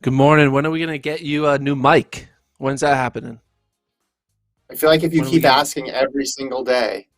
Good morning. When are we going to get you a new mic? When's that happening? I feel like if you When are we keep going asking every single day,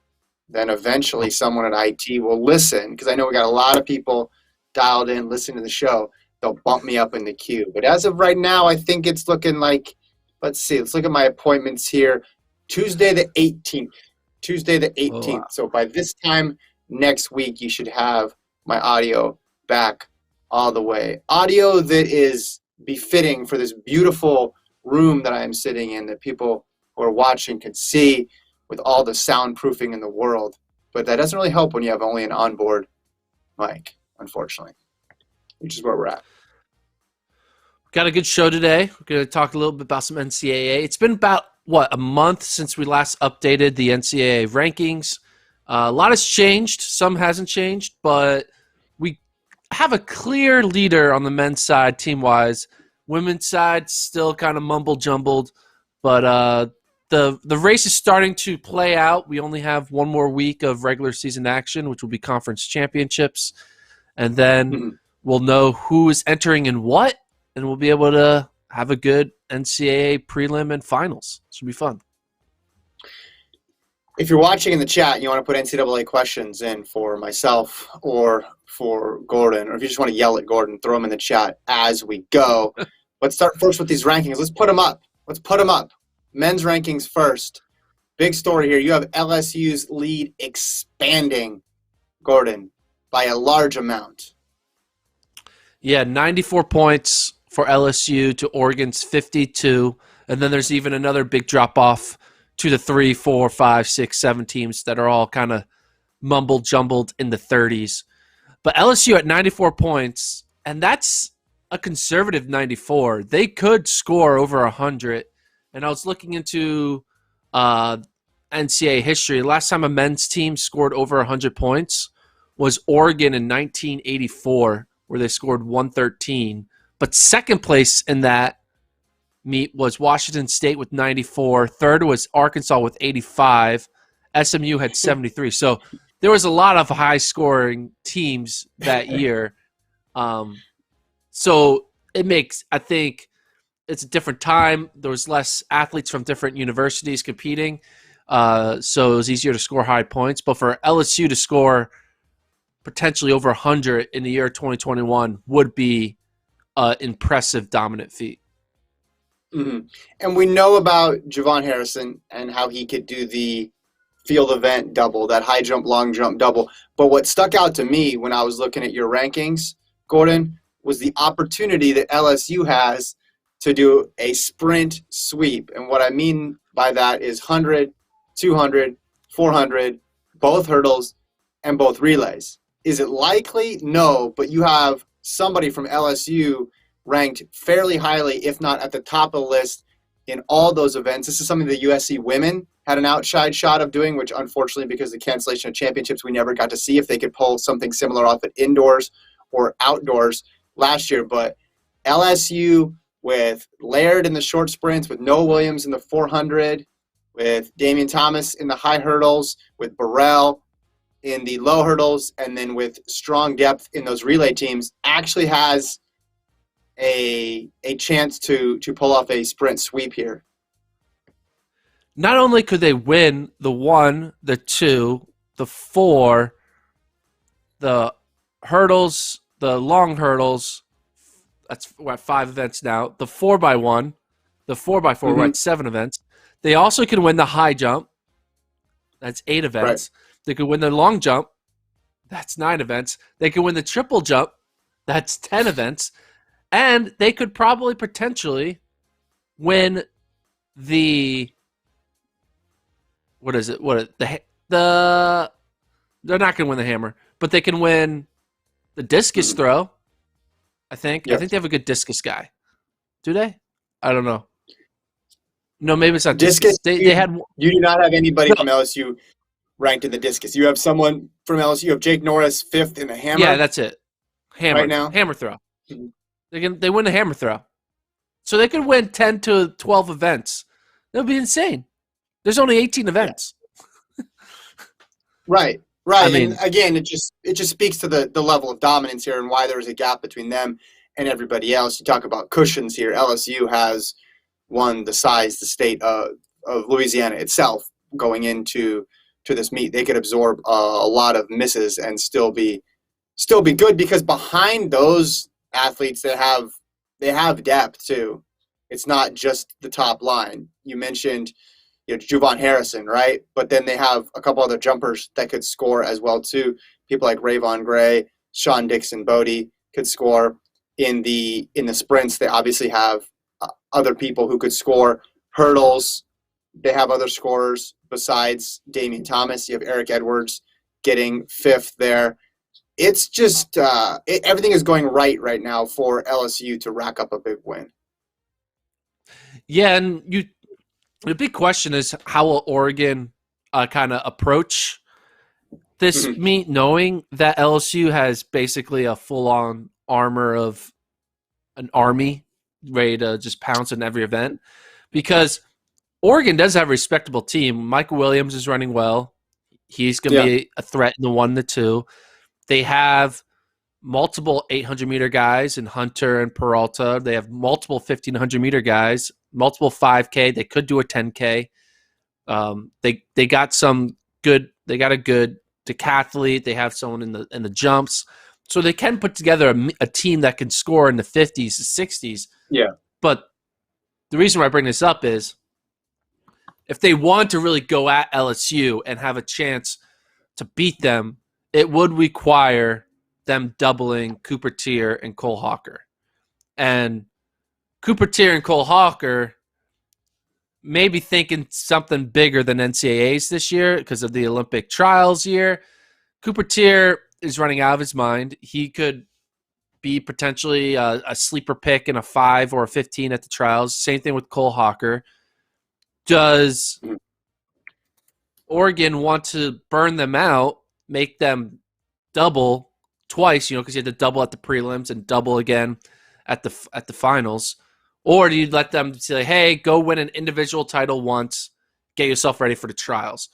then eventually someone at IT will listen because I know we got a lot of people dialed in listening to the show. They'll bump me up in the queue. But as of right now, I think it's looking like, let's see, let's look at my appointments here. Tuesday the 18th. Tuesday the Oh, wow. 18th. So by this time next week, you should have my audio back all the way. Audio that is befitting for this beautiful room that I am sitting in that people who are watching can see with all the soundproofing in the world. But that doesn't really help when you have only an onboard mic, unfortunately, which is where we're at. Got a good show today. We're going to talk a little bit about some NCAA. It's been about, a month since we last updated the NCAA rankings. A lot has changed. Some hasn't changed, but we have a clear leader on the men's side team-wise. Women's side still kind of mumble-jumbled, but the race is starting to play out. We only have one more week of regular season action, which will be conference championships, and then we'll know who is entering in what, and we'll be able to have a good NCAA prelim and finals. Should be fun. If you're watching in the chat and you want to put NCAA questions in for myself or for Gordon, or if you just want to yell at Gordon, throw them in the chat as we go. Let's start first with these rankings. Let's put them up. Men's rankings first. Big story here. You have LSU's lead expanding, Gordon, by a large amount. Yeah, 94 points for LSU to Oregon's 52. And then there's even another big drop-off to the 3, 4, 5, 6, 7 teams that are all kind of mumble-jumbled in the 30s. But LSU at 94 points, and that's a conservative 94. They could score over 100. And I was looking into NCAA history. Last time a men's team scored over 100 points was Oregon in 1984, where they scored 113. But second place in that meet was Washington State with 94. Third was Arkansas with 85. SMU had 73. So there was a lot of high-scoring teams that year. So it makes, I think, it's a different time. There was less athletes from different universities competing, so it was easier to score high points. But for LSU to score potentially over 100 in the year 2021 would be an impressive, dominant feat. Mm-hmm. And we know about Javon Harrison and how he could do the field event double, that high jump, long jump double. But what stuck out to me when I was looking at your rankings, Gordon, was the opportunity that LSU has to do a sprint sweep. And what I mean by that is 100, 200, 400, both hurdles, and both relays. Is it likely? No, but you have somebody from LSU ranked fairly highly, if not at the top of the list in all those events. This is something the USC women had an outside shot of doing, which unfortunately, because of the cancellation of championships, we never got to see if they could pull something similar off at indoors or outdoors last year. But LSU with Laird in the short sprints, with Noah Williams in the 400, with Damian Thomas in the high hurdles, with Burrell in the low hurdles, and then with strong depth in those relay teams, actually has a chance to pull off a sprint sweep here. Not only could they win the 1, the 2, the 4, the hurdles, the long hurdles, we're at 5 events now, the 4x1, the 4x4, we're at 7 events. They also can win the high jump. That's 8 events. Right. They could win the long jump. That's 9 events. They could win the triple jump. That's 10 events. And they could probably potentially win the they're not going to win the hammer, but they can win the discus throw. I think. Yes. I think they have a good discus guy. Do they? I don't know. No, maybe it's not discus. They had. You do not have anybody from LSU ranked in the discus. You have someone from LSU. You have Jake Norris 5th in the hammer. Yeah, that's it. Hammer right now. Hammer throw. They win the hammer throw, so they could win 10 to 12 events. That would be insane. There's only 18 events. Yeah. Right. I mean, and again, it just speaks to the level of dominance here and why there's a gap between them and everybody else. You talk about cushions here. LSU has one the size the state of Louisiana itself going into this meet. They could absorb a lot of misses and still be good, because behind those athletes they have depth too. It's not just the top line. You mentioned Juvan Harrison, right? But then they have a couple other jumpers that could score as well too. People like Rayvon Gray, Sean Dixon Bodie could score. In the sprints, they obviously have other people who could score. Hurdles, they have other scorers besides Damian Thomas. You have Eric Edwards getting fifth there. It's just everything is going right now for LSU to rack up a big win. Yeah, and the big question is, how will Oregon kind of approach this meet, knowing that LSU has basically a full-on armor of an army ready to just pounce in every event? Because Oregon does have a respectable team. Michael Williams is running well. He's going to be a threat in the 1 to 2. They have multiple 800-meter guys in Hunter and Peralta. They have multiple 1,500-meter guys, multiple 5K. They could do a 10K. They got some good. They got a good decathlete. They have someone in the jumps, so they can put together a team that can score in the 50s to 60s. Yeah. But the reason why I bring this up is, if they want to really go at LSU and have a chance to beat them, it would require them doubling Cooper Tier and Cole Hawker. And Cooper Tier and Cole Hawker may be thinking something bigger than NCAAs this year because of the Olympic trials year. Cooper Tier is running out of his mind. He could be potentially a sleeper pick in a 5 or a 15 at the trials. Same thing with Cole Hawker. Does Oregon want to burn them out, make them double twice, because you had to double at the prelims and double again at the finals? Or do you let them say, hey, go win an individual title once, get yourself ready for the trials?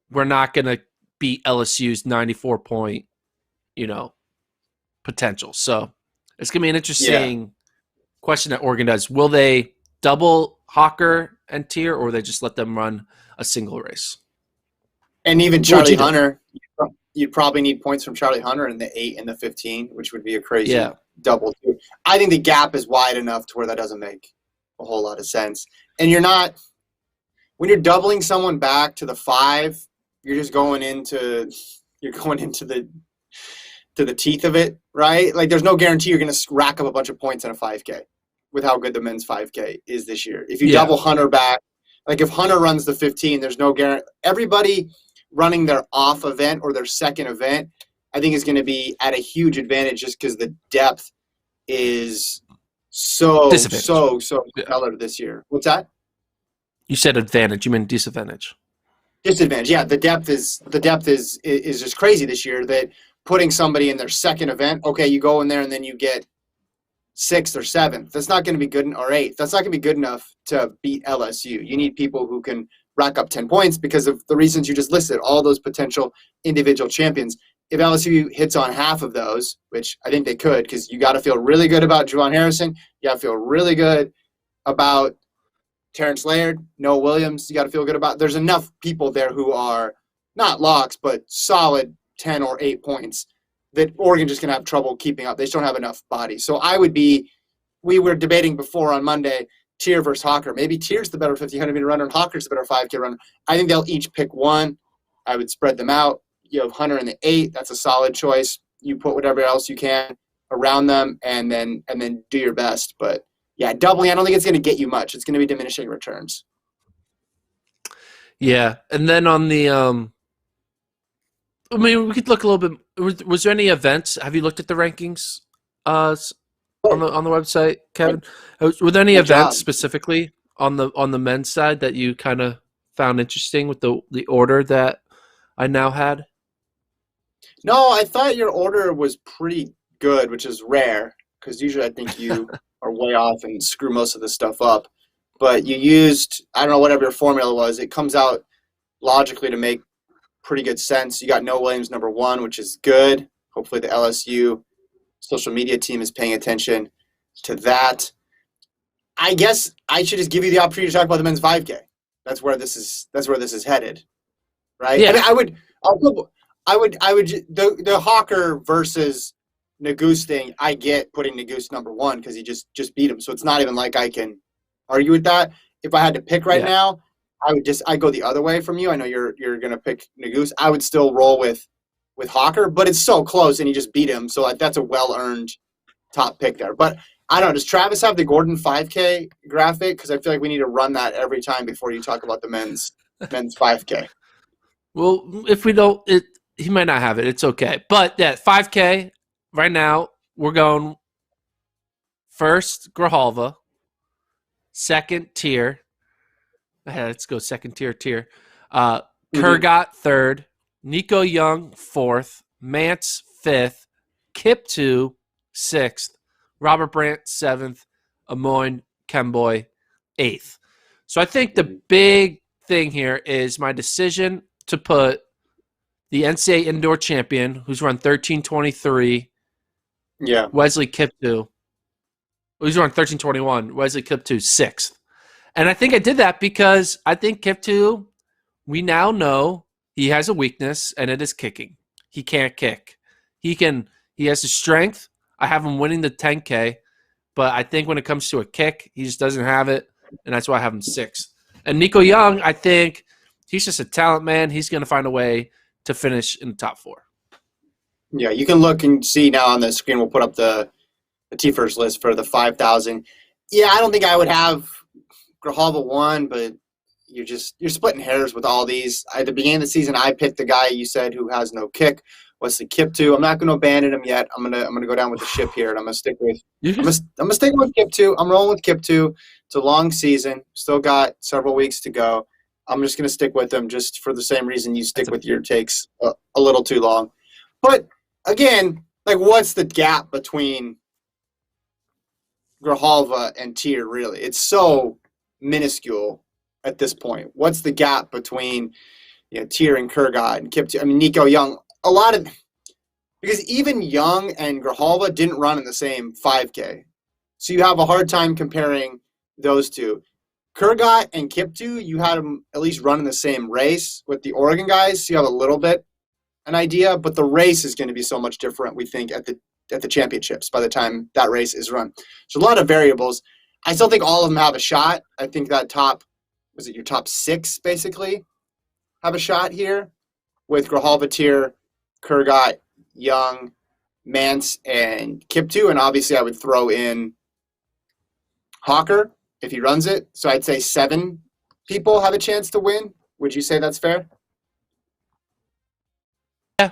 We're not going to beat LSU's 94-point, potential. So it's going to be an interesting question that Oregon does. Will they double Hawker and Tier, or will they just let them run a single race? And even Charlie Hunter, you'd probably need points from Charlie Hunter in the 8 and the 15, which would be a crazy double too. I think the gap is wide enough to where that doesn't make a whole lot of sense. And when you're doubling someone back to the 5, you're just going into the teeth of it, right? Like, there's no guarantee you're going to rack up a bunch of points in a 5K with how good the men's 5K is this year. If you double Hunter back, like if Hunter runs the 15, there's no guarantee. Everybody running their off event or their second event, I think is going to be at a huge advantage just because the depth is so stellar this year. What's that? You said advantage. You meant disadvantage. Disadvantage. Yeah, the depth is just crazy this year. That putting somebody in their second event, okay, you go in there and then you get 6th or 7th. That's not going to be good, or 8th. That's not going to be good enough to beat LSU. You need people who can rack up 10 points because of the reasons you just listed, all those potential individual champions. If LSU hits on half of those, which I think they could, because you got to feel really good about Juvan Harrison. You got to feel really good about Terrence Laird, Noah Williams. You got to feel good about. There's enough people there who are not locks, but solid 10 or 8 points that Oregon just going to have trouble keeping up. They just don't have enough bodies. So we were debating before on Monday, Tier versus Hawker. Maybe Tier's the better 1,500-meter runner and Hawker's the better 5K runner. I think they'll each pick one. I would spread them out. You have Hunter in the 8. That's a solid choice. You put whatever else you can around them and then do your best. But, yeah, doubling, I don't think it's going to get you much. It's going to be diminishing returns. Yeah, and then on the we could look a little bit. Was there any events? Have you looked at the rankings on the website, Kevin? Were there any events specifically on the men's side that you kind of found interesting with the order that I now had? No, I thought your order was pretty good, which is rare because usually I think you are way off and screw most of this stuff up. But you used, I don't know, whatever your formula was. It comes out logically to make pretty good sense. You got Noah Williams number 1, which is good. Hopefully the LSU social media team is paying attention. to that. I guess I should just give you the opportunity to talk about the men's 5K. That's where this is headed, right? Yeah. I mean, the Hawker versus Nagoose thing. I get putting Nagoose number one because he just beat him, so it's not even like I can argue with that. If I had to pick right now, I'd go the other way from you. I know you're gonna pick Nagoose. I would still roll with Hawker, but it's so close, and he just beat him, so that's a well-earned top pick there. But I don't know. Does Travis have the Gordon 5K graphic? Because I feel like we need to run that every time before you talk about the men's 5K. Well, if we don't, he might not have it. It's okay. But yeah, 5K right now, we're going first Grijalva, second tier. Let's go second tier. Kurgat third, Nico Young fourth, Mance fifth, Kiptu sixth, Robert Brandt seventh, Amoyne Kemboy eighth. So I think the big thing here is my decision to put the NCAA indoor champion, who's run 13:23, Wesley Kiptu, who's run 13:21, Wesley Kiptu sixth. And I think I did that because I think Kiptu, we now know he has a weakness, and it is kicking. He can't kick. He has the strength. I have him winning the 10K, but I think when it comes to a kick, he just doesn't have it, and that's why I have him sixth. And Nico Young, I think he's just a talent man. He's going to find a way to finish in the top four. Yeah, you can look and see now on the screen. We'll put up the T-First list for the 5,000. Yeah, I don't think I would have Grijalva one, but you're splitting hairs with all these. At the beginning of the season, I picked the guy you said who has no kick, Wesley Kiptu. I'm not going to abandon him yet. I'm gonna go down with the ship here, and I'm gonna stick with Kiptu. I'm rolling with Kiptu. It's a long season. Still got several weeks to go. I'm just gonna stick with him just for the same reason you stick with your takes a little too long. But again, like, what's the gap between Grijalva and Tier, really? It's so minuscule at this point. What's the gap between Tier and Kurgat and Kiptu? I mean, Nico Young, because even Young and Grijalva didn't run in the same 5K. So you have a hard time comparing those two. Kurgat and Kiptu, you had them at least run in the same race with the Oregon guys, so you have a little bit an idea, but the race is going to be so much different, we think, at the championships by the time that race is run. So a lot of variables. I still think all of them have a shot. I think that your top six, basically, have a shot here with Grijalva, Tier, Kurgat, Young, Mance, and Kiptu. And obviously I would throw in Hawker if he runs it. So I'd say 7 people have a chance to win. Would you say that's fair? Yeah.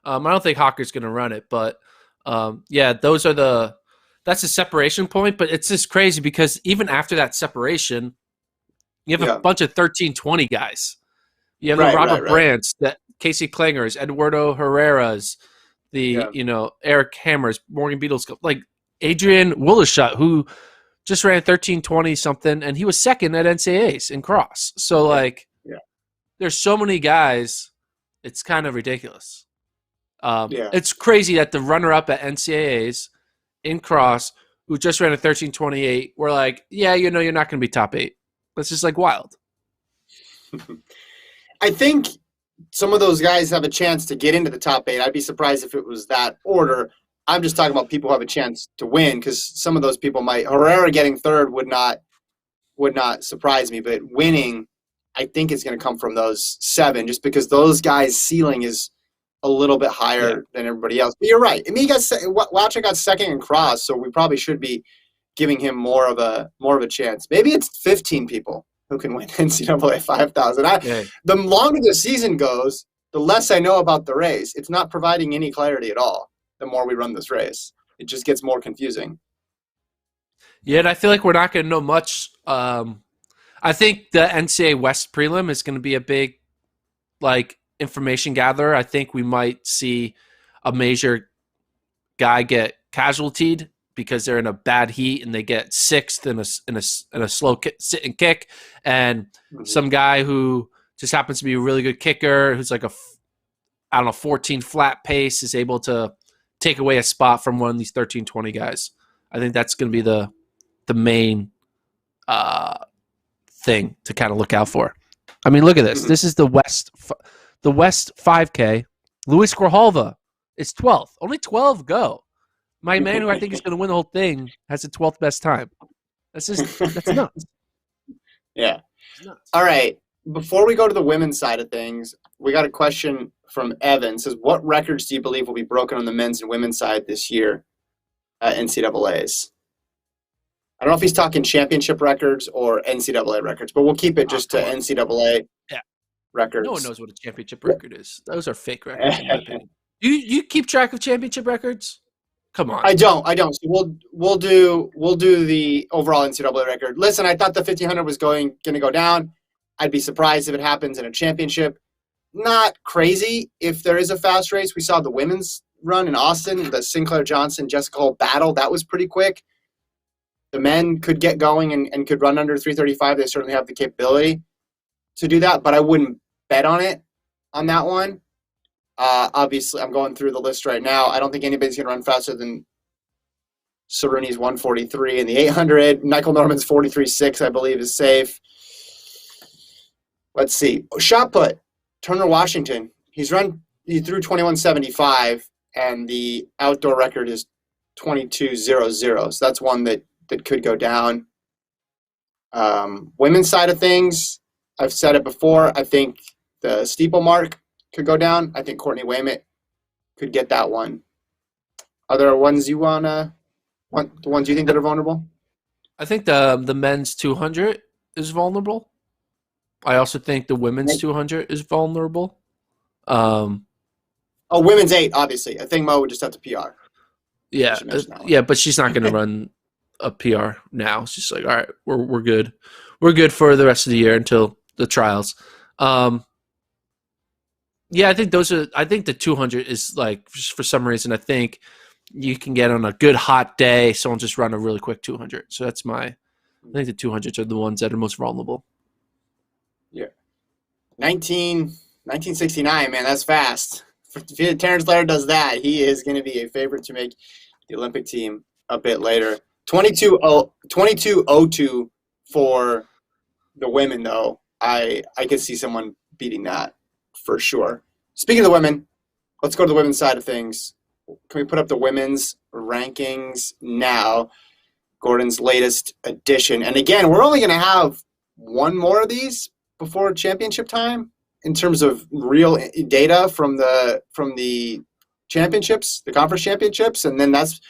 I don't think Hawker's going to run it, but that's a separation point. But it's just crazy because even after that separation, you have a bunch of 13-20 guys. You have the Robert Brandts, the Casey Klingers, Eduardo Herrera's, Eric Hammers, Morgan Beatles, like Adrian Willershut, who just ran 13:20 something, and he was second at NCAAs in cross. So there's so many guys, it's kind of ridiculous. It's crazy that the runner-up at NCAAs in cross, who just ran a 13:28, we're like, you're not going to be top 8. That's just like wild. I think some of those guys have a chance to get into the top 8. I'd be surprised if it was that order. I'm just talking about people who have a chance to win, because some of those people might. Herrera getting third would not surprise me, but winning, I think, is going to come from those 7, just because those guys' ceiling is a little bit higher than everybody else. But you're right. I mean, Woucher got second in cross, so we probably should be giving him more of a chance. Maybe it's 15 people who can win NCAA 5,000. The longer the season goes, the less I know about the race. It's not providing any clarity at all. The more we run this race, it just gets more confusing. Yeah, and I feel like we're not going to know much. I think the NCAA West prelim is going to be a big, information gatherer. I think we might see a major guy get casualtied because they're in a bad heat and they get 6th in a slow sit and kick, and some guy who just happens to be a really good kicker who's like 14 flat pace is able to take away a spot from one of these 13-20 guys. I think that's going to be the main thing to kind of look out for. I mean, look at this. This is the West 5K. Luis Grijalva is 12th. Only 12 go. My man, who I think is going to win the whole thing, has the 12th best time. That's nuts. Yeah. Nuts. All right. Before we go to the women's side of things, we got a question from Evan. It says, what records do you believe will be broken on the men's and women's side this year at NCAAs? I don't know if he's talking championship records or NCAA records, but we'll keep it just to NCAA records. No one knows what a championship record is. Those are fake records, in my opinion. You keep track of championship records? Come on. I don't. So we'll do the overall NCAA record. Listen, I thought the 1500 was going to go down. I'd be surprised if it happens in a championship. Not crazy if there is a fast race. We saw the women's run in Austin, the Sinclair Johnson, Jessica Hull battle. That was pretty quick. The men could get going and could run under 335. They certainly have the capability to do that, but I wouldn't bet on it on that one. Obviously, I'm going through the list right now. I don't think anybody's going to run faster than Ceruni's 143 in the 800. Michael Norman's 43.6, I believe, is safe. Let's see. Shot put. Turner Washington. He threw 21.75, and the outdoor record is 22.00. So that's one that could go down. Women's side of things, I've said it before. I think the steeple mark could go down. I think Courtney Wayment could get that one. Are there ones you the ones you think that are vulnerable? I think the men's 200 is vulnerable. I also think the women's 200 is vulnerable. Women's 8, obviously. I think Mo would just have to PR. Yeah, but she's not going to run a PR now. It's just like, all right, we're good. We're good for the rest of the year until the trials. I think the 200 is like, for some reason, I think you can get on a good hot day, someone just run a really quick 200. So I think the 200s are the ones that are most vulnerable. Yeah. 1969, man, that's fast. If Terrence Laird does that, he is going to be a favorite to make the Olympic team a bit later. 22.02 for the women, though. I could see someone beating that for sure. Speaking of the women, let's go to the women's side of things. Can we put up the women's rankings now? Gordon's latest edition. And again, we're only going to have one more of these before championship time in terms of real data from the championships, the conference championships, and then that's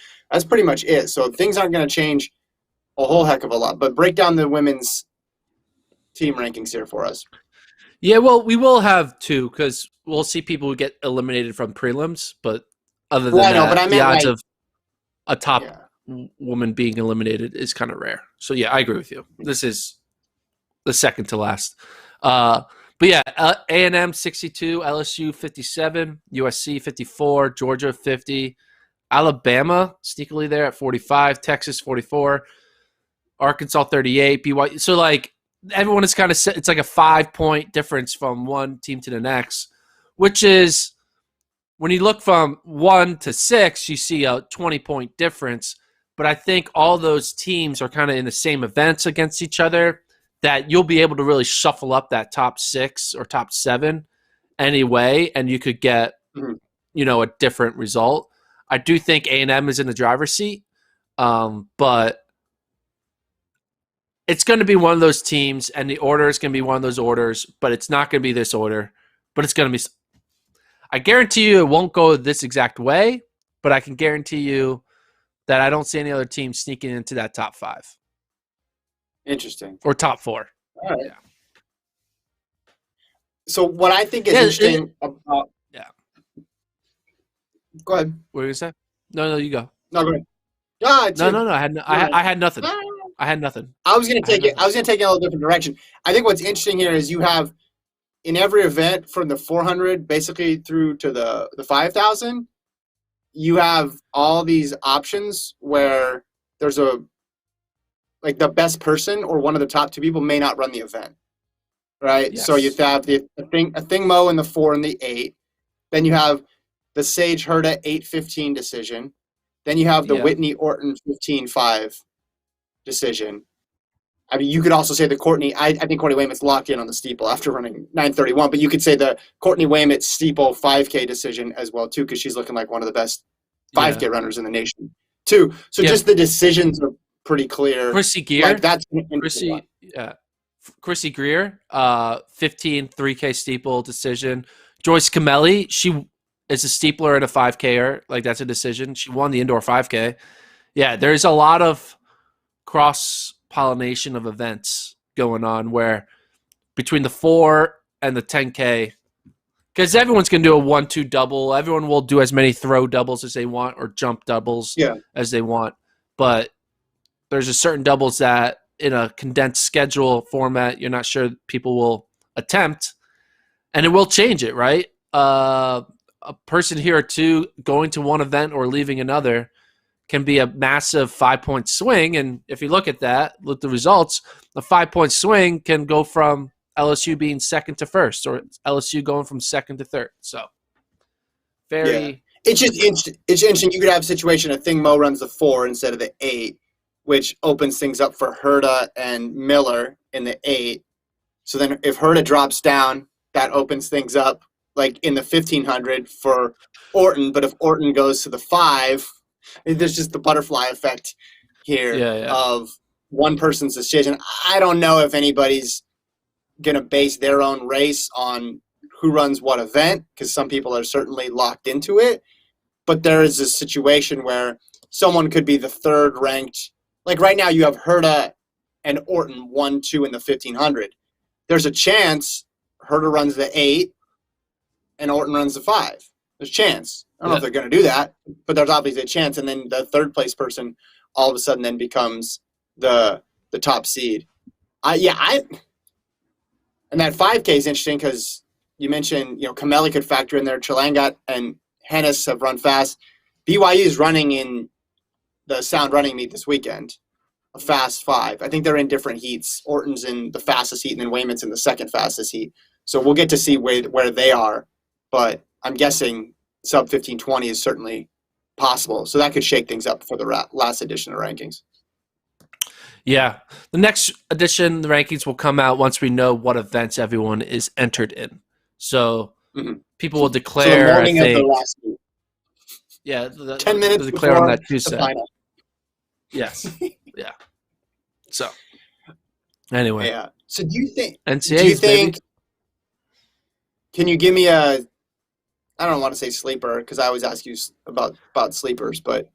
pretty much it. So things aren't going to change a whole heck of a lot. But break down the women's team rankings here for us. Yeah, well, we will have two because we'll see people who get eliminated from prelims, but other than that, the odds of a top woman being eliminated is kind of rare. So yeah, I agree with you. This is the second to last. But yeah, A&M 62, LSU 57, USC 54, Georgia 50, Alabama sneakily there at 45, Texas 44, Arkansas 38, BYU. So like everyone is kind of set. It's like a 5-point difference from one team to the next, which is when you look from 1 to 6, you see a 20-point difference. But I think all those teams are kind of in the same events against each other, that you'll be able to really shuffle up that top 6 or top 7 anyway, and you could get, a different result. I do think A&M is in the driver's seat, but it's going to be one of those teams, and the order is going to be one of those orders, but it's not going to be this order. But it's going to be – I guarantee you it won't go this exact way, but I can guarantee you that I don't see any other team sneaking into that top 5. Interesting. Or top 4. All right. Yeah. So what I think is interesting about – yeah. Go ahead. What were you going to say? No, you go. No, go ahead. No. I had nothing. I had nothing. I was going to take it a little different direction. I think what's interesting here is you have in every event from the 400 basically through to the 5,000, you have all these options where there's the best person or one of the top 2 people may not run the event, right? Yes. So you have a thing Mo in the 4 and the 8. Then you have the Sage Herta 8:15 decision. Then you have the Yeah. Whitney Orton 15-5 decision. I mean, you could also say the Courtney. I think Courtney Waymont's locked in on the steeple after running 9:31. But you could say the Courtney Waymont steeple 5K decision as well too, because she's looking like one of the best Yeah. 5K runners in the nation too. So Yeah. just the decisions are pretty clear. Chrissy Gear. Like that's an interesting one. Chrissy Greer, 15 3K steeple decision. Joyce Camelli, she is a steepler and a 5Ker. Like, that's a decision. She won the indoor 5K. Yeah, there's a lot of cross-pollination of events going on where between the 4 and the 10K, because everyone's going to do a 1-2 double. Everyone will do as many throw doubles as they want or jump doubles as they want. But there's a certain doubles that in a condensed schedule format, you're not sure people will attempt, and it will change it, right? A person here or two going to one event or leaving another can be a massive 5-point swing. And if you look at that, look at the results, a 5-point swing can go from LSU being second to first or LSU going from second to third. So it's just it's interesting. You could have a situation, a thing Mo runs the 4 instead of the 8, which opens things up for Herta and Miller in the 8. So then if Herta drops down, that opens things up like in the 1500 for Orton. But if Orton goes to the 5, there's just the butterfly effect here of one person's decision. I don't know if anybody's going to base their own race on who runs what event, because some people are certainly locked into it. But there is a situation where someone could be the 3rd ranked. Like right now you have Herta and Orton 1-2 in the 1500. There's a chance Herta runs the 8 and Orton runs the 5. There's a chance. I don't know if they're going to do that, but there's obviously a chance. And then the 3rd place person all of a sudden then becomes the top seed. And that 5K is interesting because you mentioned, Camelli could factor in there. Chilangat and Hennis have run fast. BYU is running in the Sound running meet this weekend, a fast 5. I think they're in different heats. Orton's in the fastest heat, and then Waymont's in the 2nd fastest heat. So we'll get to see where they are. But I'm guessing sub 15:20 is certainly possible. So that could shake things up for the last edition of rankings. Yeah. The next edition, the rankings will come out once we know what events everyone is entered in. So people will declare, the morning I think, of the last week. Yeah, 10 minutes declare before on that Tuesday. the final. Yes. Yeah. So, anyway. Yeah. So do you think maybe? Can you give me I don't want to say sleeper because I always ask you about sleepers, but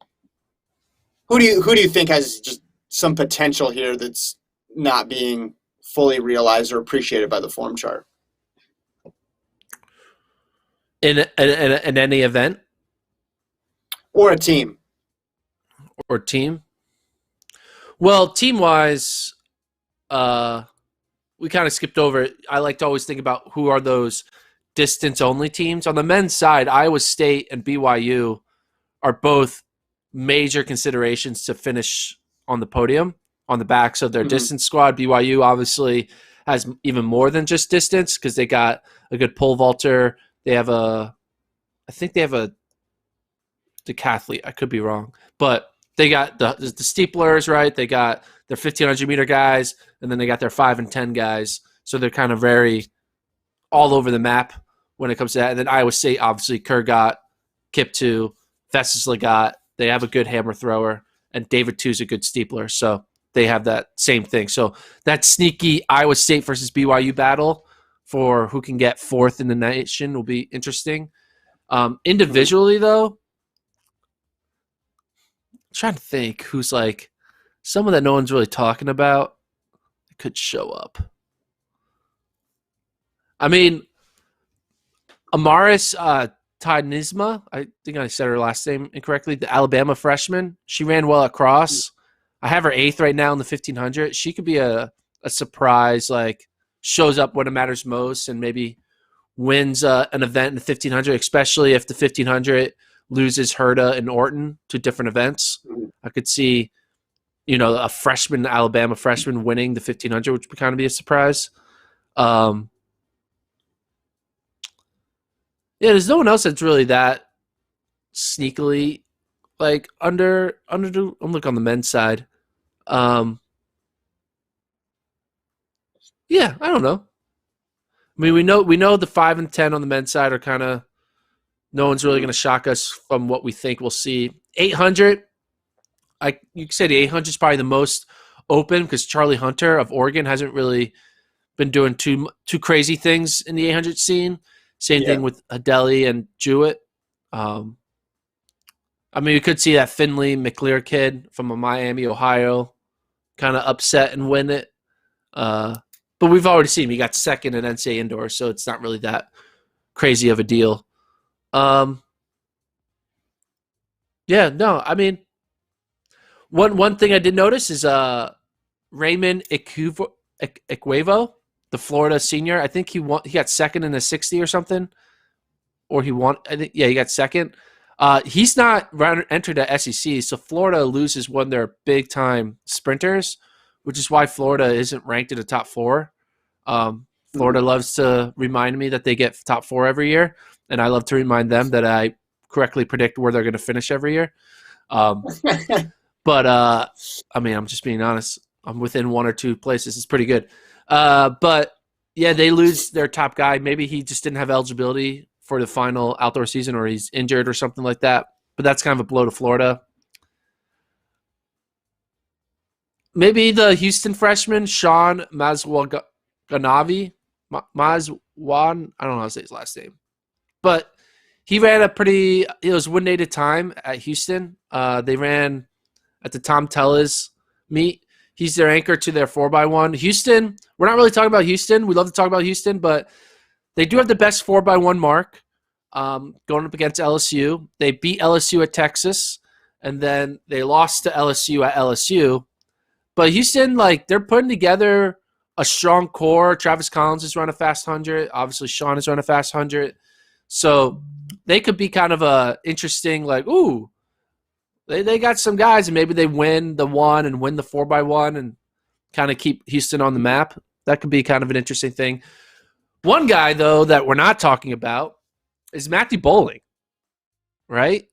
who do you think has just some potential here that's not being fully realized or appreciated by the form chart? In any event? Or a team. Or team? Well, team-wise, we kind of skipped over it. I like to always think about who are those distance-only teams. On the men's side, Iowa State and BYU are both major considerations to finish on the podium, on the backs of their distance squad. BYU obviously has even more than just distance because they got a good pole vaulter. They have I think they have a decathlete. I could be wrong. But they got the steeplers, right? They got their 1,500-meter guys, and then they got their 5 and 10 guys. So they're kind of very all over the map when it comes to that. And then Iowa State, obviously, Kurgat, Kiptu, Festus Legat. They have a good hammer thrower, and David Tu's a good steepler. So they have that same thing. So that sneaky Iowa State versus BYU battle for who can get 4th in the nation will be interesting. Individually, though, I'm trying to think who's like someone that no one's really talking about could show up. I mean, Amaris Tynizma, I think I said her last name incorrectly, the Alabama freshman. She ran well at cross. I have her 8th right now in the 1,500. She could be a surprise, like shows up when it matters most and maybe wins an event in the 1,500, especially if the 1,500 loses Herta and Orton to different events. I could see, a freshman, Alabama freshman winning the 1,500, which would kind of be a surprise. Yeah, there's no one else that's really that sneakily like under. I'm looking on the men's side. Um, yeah, I don't know. I mean, we know the 5 and 10 on the men's side are kind of no one's really going Mhm. to shock us from what we think we'll see. 800, you could say the 800 is probably the most open because Charlie Hunter of Oregon hasn't really been doing too crazy things in the 800 scene. Same Yeah. thing with Adeli and Jewett. Um, I mean, we could see that Finley McLear kid from Miami, Ohio, kind of upset and win it. But we've already seen him. He got second in NCAA indoor, so it's not really that crazy of a deal. Um, yeah, no, I mean, one thing I did notice is Raymond Equevo, the Florida senior. I think he got second in the 60 or something, or he won. I think he got second. He's not entered at SEC, so Florida loses one of their big time sprinters, which is why Florida isn't ranked in the top four. Florida Mhm. loves to remind me that they get top four every year, and I love to remind them that I correctly predict where they're going to finish every year. Um, but I mean, I'm just being honest. I'm within one or two places. It's pretty good. But yeah, they lose their top guy. Maybe he just didn't have eligibility for the final outdoor season, or he's injured or something like that. But that's kind of a blow to Florida. Maybe the Houston freshman Sean Mazwaganavi, Mazwan. I don't know how to say his last name, but he ran a pretty. It was one day at a time at Houston. They ran at the Tom Tellis meet. He's their anchor to their 4x1. Houston, we're not really talking about Houston. We love to talk about Houston, but they do have the best 4x1 mark going up against LSU. They beat LSU at Texas, and then they lost to LSU at LSU. But Houston, like, they're putting together a strong core. Travis Collins has run a fast 100. Obviously, Sean has run a fast 100. So they could be kind of a interesting, like, ooh, they got some guys, and maybe they win the one and win the 4x1 and kind of keep Houston on the map. That could be kind of an interesting thing. One guy, though, that we're not talking about is Matthew Bowling, right?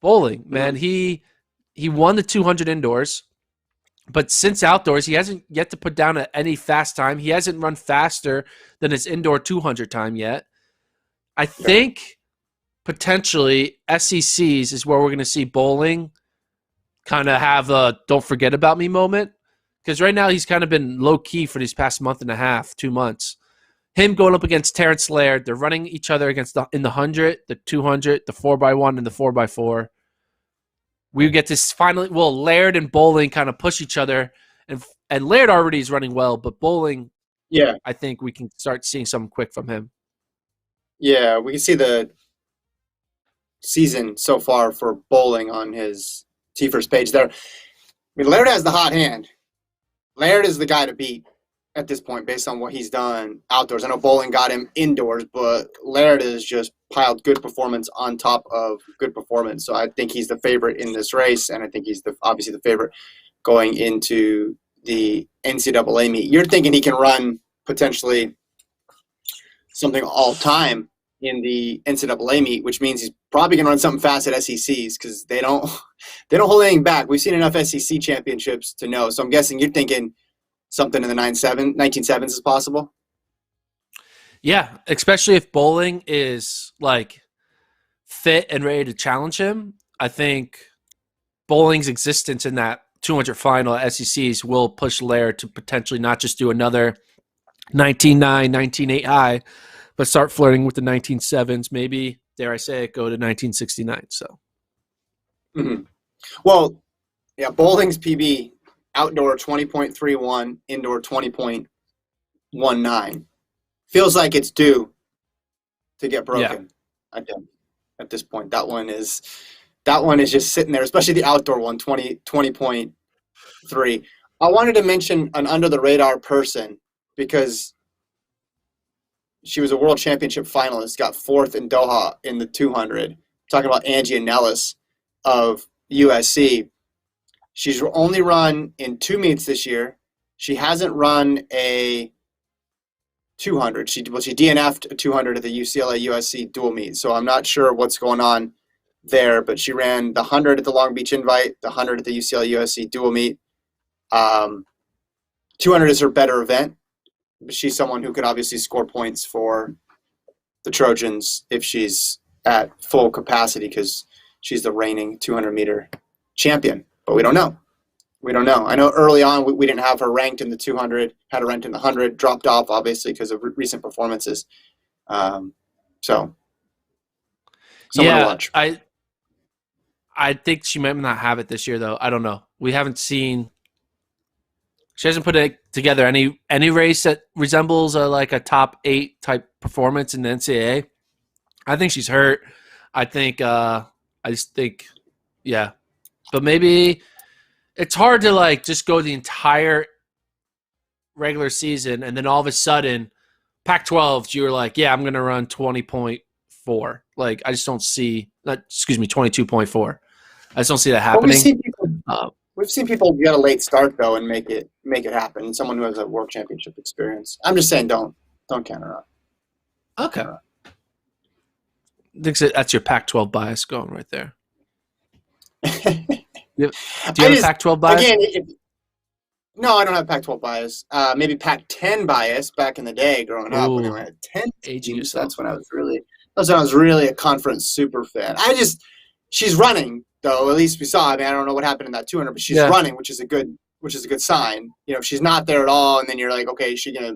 Bowling, man, Mhm. he won the 200 indoors, but since outdoors, he hasn't yet to put down any fast time. He hasn't run faster than his indoor 200 time yet. I Okay. think potentially SECs is where we're going to see Bowling kind of have a don't forget about me moment. Because right now he's kind of been low key for these past month and a half, 2 months. Him going up against Terrence Laird, they're running each other against in the 100, the 200, the 4x1, and the 4x4. We get to finally, well, Laird and Bowling kind of push each other, and Laird already is running well, but Bowling, Yeah. I think we can start seeing something quick from him. Yeah. We can see the season so far for Bowling on his T first page there. I mean, Laird has the hot hand. Laird is the guy to beat at this point based on what he's done outdoors. I know Bowling got him indoors, but Laird has just piled good performance on top of good performance. So I think he's the favorite in this race, and I think he's obviously the favorite going into the NCAA meet. You're thinking he can run potentially something all time in the NCAA meet, which means he's probably going to run something fast at SECs because they don't hold anything back. We've seen enough SEC championships to know. So I'm guessing you're thinking something in the 19.7s is possible. Yeah, especially if Bowling is like fit and ready to challenge him. I think Bowling's existence in that 200 final at SECs will push Laird to potentially not just do another 19.9, 19.8 high, but start flirting with the 19.7s. Maybe, dare I say it, go to 1969. So, Mm-hmm. Well, yeah, Bowling's PB outdoor 20.31, indoor 20.19 feels like it's due to get yeah. broken. I think at this point that one is just sitting there, especially the outdoor one, 20.3. I wanted to mention an under the radar person because she was a world championship finalist, got fourth in Doha in the 200. Talking about Angie Nellis of USC. She's only run in 2 meets this year. She hasn't run a 200. She DNF'd a 200 at the UCLA USC dual meet. So I'm not sure what's going on there, but she ran the 100 at the Long Beach Invite, the 100 at the UCLA USC dual meet. 200 is her better event, but she's someone who could obviously score points for the Trojans if she's at full capacity because she's the reigning 200-meter champion. But we don't know. I know early on we didn't have her ranked in the 200, had her ranked in the 100, dropped off obviously because of recent performances. So someone to watch. I think she might not have it this year though. I don't know. We haven't seen. She hasn't put it together any race that resembles a top 8 type performance in the NCAA. I think she's hurt. I just think, yeah. But maybe it's hard to just go the entire regular season and then all of a sudden, Pac-12, you were like, yeah, I'm going to run 20.4. I just don't see that. 22.4. I just don't see that happening. We've seen people get a late start though and make it happen. Someone who has a world championship experience. I'm just saying, don't count her out. Okay. I think that's your Pac-12 bias going right there. Do you have a Pac-12 bias? Again, no, I don't have Pac-12 bias. Maybe Pac-10 bias back in the day growing up when I had 10 teams. That's when I was really a conference super fan. She's running. Though at least we saw. I don't know what happened in that 200, but she's running, which is a good sign. If she's not there at all, and then you're like, okay, is she gonna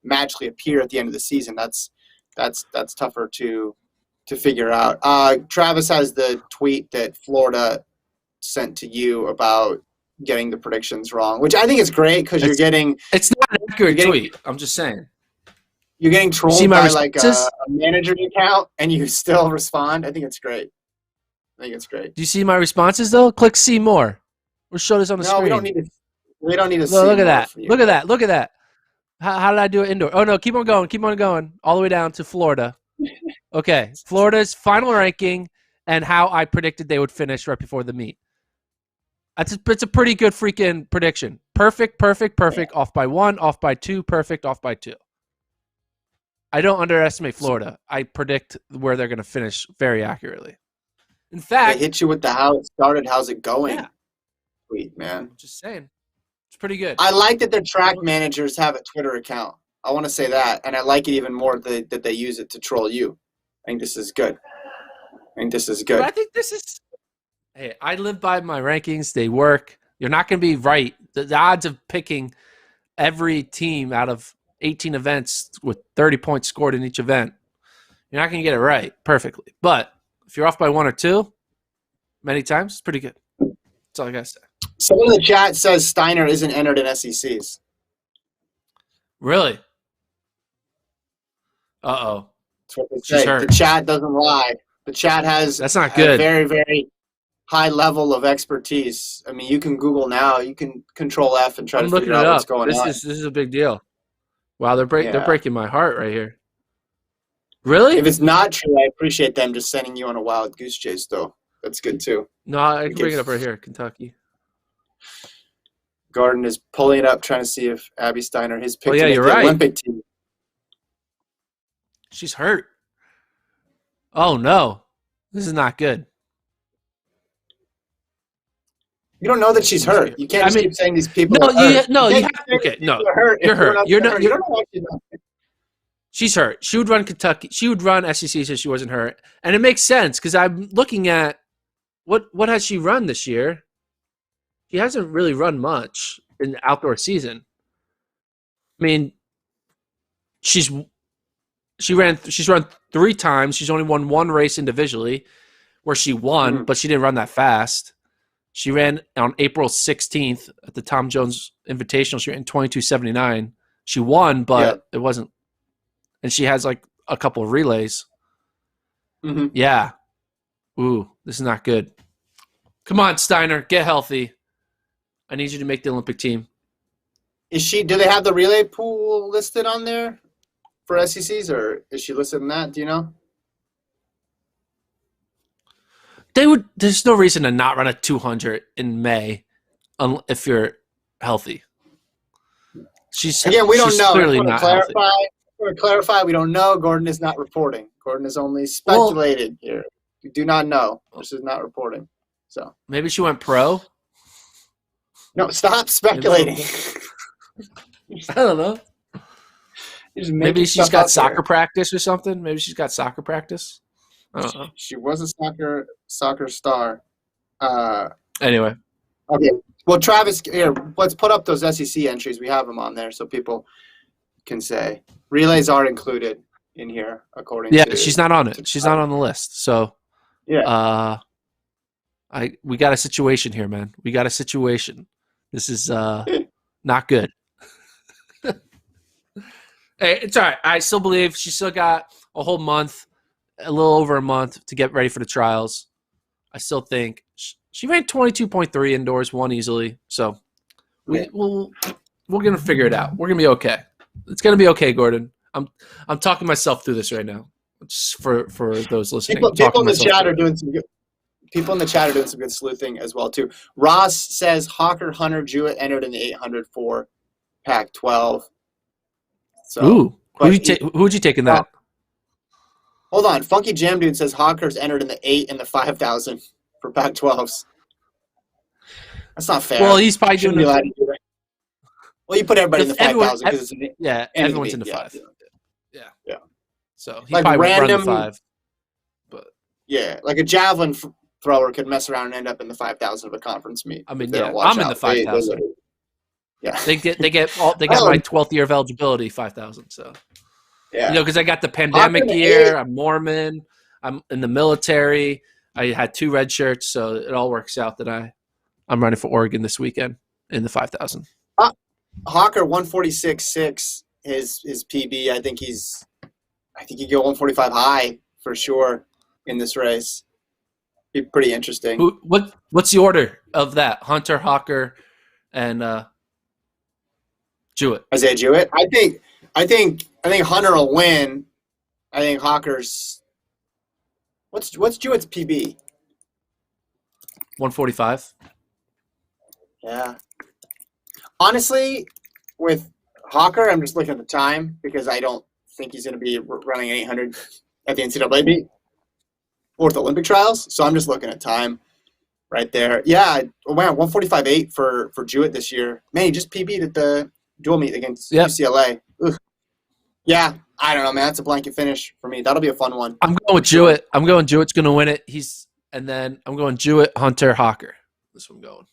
magically appear at the end of the season? That's tougher to figure out. Travis has the tweet that Florida sent to you about getting the predictions wrong, which I think is great because it's not an accurate tweet. I'm just saying. You're getting trolled by a manager account, and you still respond. I think it's great. Do you see my responses though? Click see more. We'll show this on the screen. We don't need to see. Look at that. Look at that. How did I do it indoor? Oh no, keep on going. All the way down to Florida. Okay. Florida's final ranking and how I predicted they would finish right before the meet. It's a pretty good freaking prediction. Perfect. Yeah. Off by 1, off by 2, perfect, off by 2. I don't underestimate Florida. I predict where they're gonna finish very accurately. In fact, they hit you with the how it started, how's it going? Yeah. Sweet, man. Just saying. It's pretty good. I like that their track managers have a Twitter account. I want to say that. And I like it even more that they use it to troll you. I think this is good. But I think this is – hey, I live by my rankings. They work. You're not going to be right. The odds of picking every team out of 18 events with 30 points scored in each event, you're not going to get it right perfectly. But – if you're off by 1 or 2, many times, it's pretty good. That's all I got to say. Someone in the chat says Steiner isn't entered in SECs. Really? Uh-oh. That's what they say. The chat doesn't lie. The chat has That's not good. A very, very high level of expertise. I mean, you can Google now. You can Control F and try to figure out what's going on. This is a big deal. Wow, they're breaking my heart right here. Really? If it's not true, I appreciate them just sending you on a wild goose chase, though. That's good, too. No, I can bring it up right here, Kentucky. Garden is pulling it up, trying to see if Abby Steiner has picked the Olympic team. She's hurt. Oh, no. This is not good. You don't know that she's hurt. You can't keep saying these people are hurt. You're hurt. You don't know she's hurt. She's hurt. She would run Kentucky. She would run SEC so she wasn't hurt. And it makes sense because I'm looking at what has she run this year? She hasn't really run much in the outdoor season. I mean, she's run 3 times. She's only won 1 race individually where she won, but she didn't run that fast. She ran on April 16th at the Tom Jones Invitational. She ran 22:79. She won, but it wasn't. And she has a couple of relays. Mm-hmm. Yeah. Ooh, this is not good. Come on, Steiner, get healthy. I need you to make the Olympic team. Do they have the relay pool listed on there for SECs, or is she listed in that? Do you know? There's no reason to not run a 200 in May if you're healthy. We don't know. Clearly not healthy. To clarify, we don't know. Gordon is not reporting. Gordon is only speculating here. do not know. This is not reporting. So maybe she went pro. no, stop speculating. I don't know. Maybe she's got soccer practice or something. Maybe she's got soccer practice. I don't know. She was a soccer star. Anyway. Okay. Well, Travis, here, let's put up those SEC entries. We have them on there so people can say. Relays are included in here, according to... Yeah, she's not on it. She's not on the list. So, yeah. We got a situation here, man. We got a situation. This is not good. Hey, it's all right. I still believe she's still got a whole month, a little over a month to get ready for the trials. I still think she ran 22.3 indoors, won easily. So we're gonna figure it out. We're gonna be okay. It's gonna be okay, Gordon. I'm talking myself through this right now. Just for those listening. People in the chat are doing some good. People in the chat are doing some good sleuthing as well too. Ross says Hawker, Hunter, Jewett entered in the 800 for Pac-12. So, ooh, who'd you take in that? Hold on, Funky Jam Dude says Hawker's entered in the 8 and the 5,000 for Pac-12s. That's not fair. Well, he's probably doing that. Well, you put everybody in the 5,000 because everyone's in the 5. Yeah. So he like probably random run the 5. But yeah, like a javelin thrower could mess around and end up in the 5,000 of a conference meet. I mean, yeah, I'm in the 5,000. Yeah, they got my 12th year of eligibility, 5,000. So yeah, because I got the pandemic year, I'm Mormon, I'm in the military, I had 2 red shirts, so it all works out that I'm running for Oregon this weekend in the 5,000. Hawker 146.6 his PB. I think he go 145 high for sure in this race. Be pretty interesting. What's the order of that? Hunter, Hawker, and Jewett. Isaiah Jewett. I think Hunter will win. I think Hawker's. What's Jewett's PB? 145. Yeah. Honestly, with Hawker, I'm just looking at the time because I don't think he's going to be running 800 at the NCAA meet or the Olympic trials. So I'm just looking at time right there. Yeah, wow, 145.8 for Jewett this year. Man, he just PB'd at the dual meet against UCLA. Ugh. Yeah, I don't know, man. That's a blanket finish for me. That'll be a fun one. I'm going with Jewett. I'm going Jewett's going to win it. And then I'm going Jewett, Hunter, Hawker. That's what I'm going.